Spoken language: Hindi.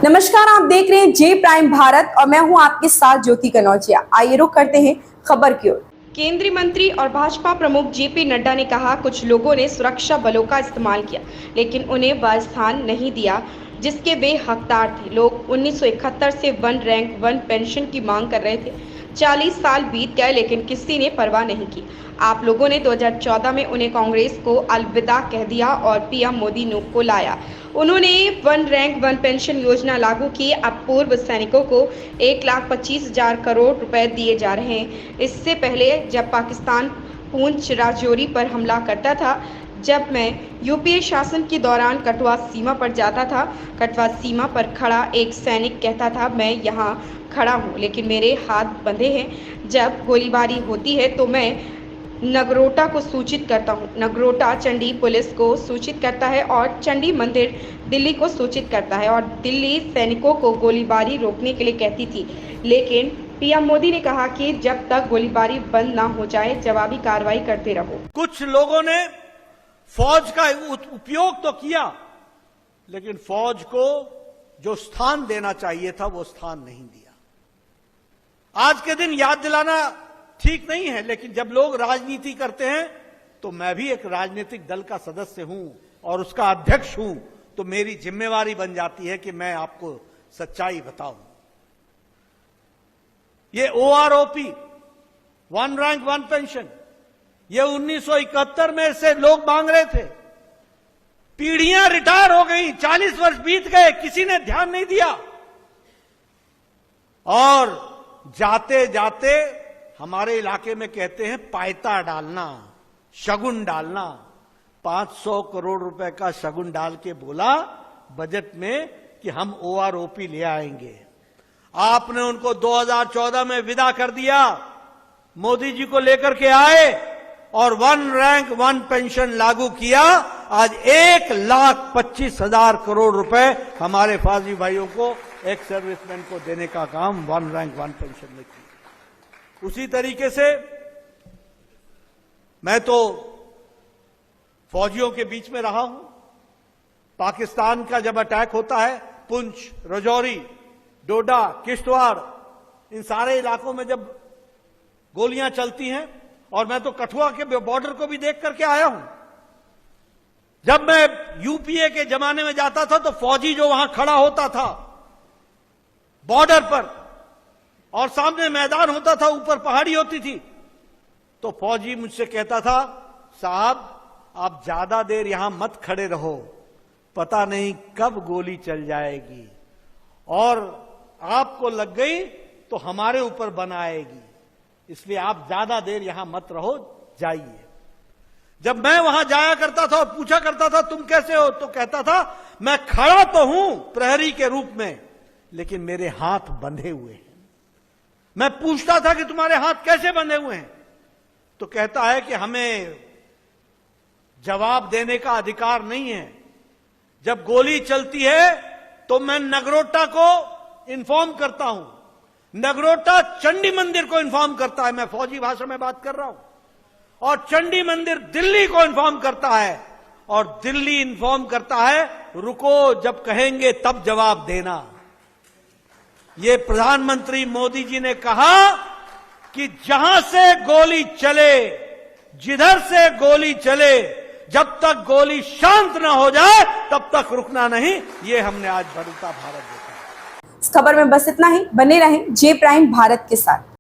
नमस्कार, आप देख रहे हैं जे प्राइम भारत और मैं हूं आपके साथ ज्योति कनौजिया। आइए रुक करते हैं खबर की ओर। केंद्रीय मंत्री और भाजपा प्रमुख जेपी नड्डा ने कहा, कुछ लोगों ने सुरक्षा बलों का इस्तेमाल किया लेकिन उन्हें वह स्थान नहीं दिया जिसके वे हकदार थे। लोग 1971 से वन रैंक वन पेंशन की मांग कर रहे थे। 40 साल बीत गए लेकिन किसी ने परवाह नहीं की। आप लोगों ने 2014 में उन्हें कांग्रेस को अलविदा कह दिया और पीएम मोदी को लाया। उन्होंने वन रैंक वन पेंशन योजना लागू की। अब पूर्व सैनिकों को 1,25,000 करोड़ रुपए दिए जा रहे हैं। इससे पहले जब पाकिस्तान पूंछ राजौरी पर हमला करता था, जब मैं यूपीए शासन के दौरान कठुआ सीमा पर जाता था, कठुआ सीमा पर खड़ा एक सैनिक कहता था, मैं यहाँ खड़ा हूँ लेकिन मेरे हाथ बंधे हैं। जब गोलीबारी होती है तो मैं नगरोटा को सूचित करता हूँ। नगरोटा चंडी पुलिस को सूचित करता है और चंडी मंदिर दिल्ली को सूचित करता है और दिल्ली सैनिकों को गोलीबारी रोकने के लिए कहती थी। लेकिन पीएम मोदी ने कहा कि जब तक गोलीबारी बंद ना हो जाए जवाबी कार्रवाई करते रहो। कुछ लोगों ने फौज का उपयोग तो किया लेकिन फौज को जो स्थान देना चाहिए था वो स्थान नहीं दिया। आज के दिन याद दिलाना ठीक नहीं है, लेकिन जब लोग राजनीति करते हैं तो मैं भी एक राजनीतिक दल का सदस्य हूं और उसका अध्यक्ष हूं, तो मेरी जिम्मेवारी बन जाती है कि मैं आपको सच्चाई बताऊं। ये OROP one rank one pension ये 1971 में से लोग मांग रहे थे। पीढ़ियां रिटायर हो गई, 40 वर्ष बीत गए, किसी ने ध्यान नहीं दिया और जाते जाते हमारे इलाके में कहते हैं पायता डालना, शगुन डालना। 500 करोड़ रुपए का शगुन डाल के बोला बजट में कि हम ओआरओपी ले आएंगे। आपने उनको 2014 में विदा कर दिया। मोदी जी को लेकर के आए और वन रैंक वन पेंशन लागू किया। आज 1,25,000 करोड़ रुपए हमारे फौजी भाइयों को, एक्स सर्विसमैन को देने का काम वन रैंक वन पेंशन ने किया। उसी तरीके से मैं तो फौजियों के बीच में रहा हूं। पाकिस्तान का जब अटैक होता है, पुंछ, राजौरी, डोडा, किश्तवाड़, इन सारे इलाकों में जब गोलियां चलती हैं, और मैं तो कठुआ के बॉर्डर को भी देख करके आया हूं। जब मैं यूपीए के जमाने में जाता था तो फौजी जो वहां खड़ा होता था बॉर्डर पर और सामने मैदान होता था, ऊपर पहाड़ी होती थी, तो फौजी मुझसे कहता था, साहब आप ज्यादा देर यहां मत खड़े रहो, पता नहीं कब गोली चल जाएगी और आपको लग गई तो हमारे ऊपर बनाएगी, इसलिए आप ज्यादा देर यहां मत रहो, जाइए। जब मैं वहां जाया करता था और पूछा करता था तुम कैसे हो, तो कहता था मैं खड़ा तो हूं प्रहरी के रूप में लेकिन मेरे हाथ बंधे हुए हैं। मैं पूछता था कि तुम्हारे हाथ कैसे बंधे हुए हैं, तो कहता है कि हमें जवाब देने का अधिकार नहीं है। जब गोली चलती है तो मैं नगरोटा को इन्फॉर्म करता हूं, नगरोटा चंडी मंदिर को इन्फॉर्म करता है, मैं फौजी भाषा में बात कर रहा हूं, और चंडी मंदिर दिल्ली को इन्फॉर्म करता है और दिल्ली इन्फॉर्म करता है रुको, जब कहेंगे तब जवाब देना। ये प्रधानमंत्री मोदी जी ने कहा कि जहां से गोली चले, जिधर से गोली चले, जब तक गोली शांत न हो जाए तब तक रुकना नहीं। ये हमने आज बदलता भारत देखा। इस खबर में बस इतना ही। बने रहें जे प्राइम भारत के साथ।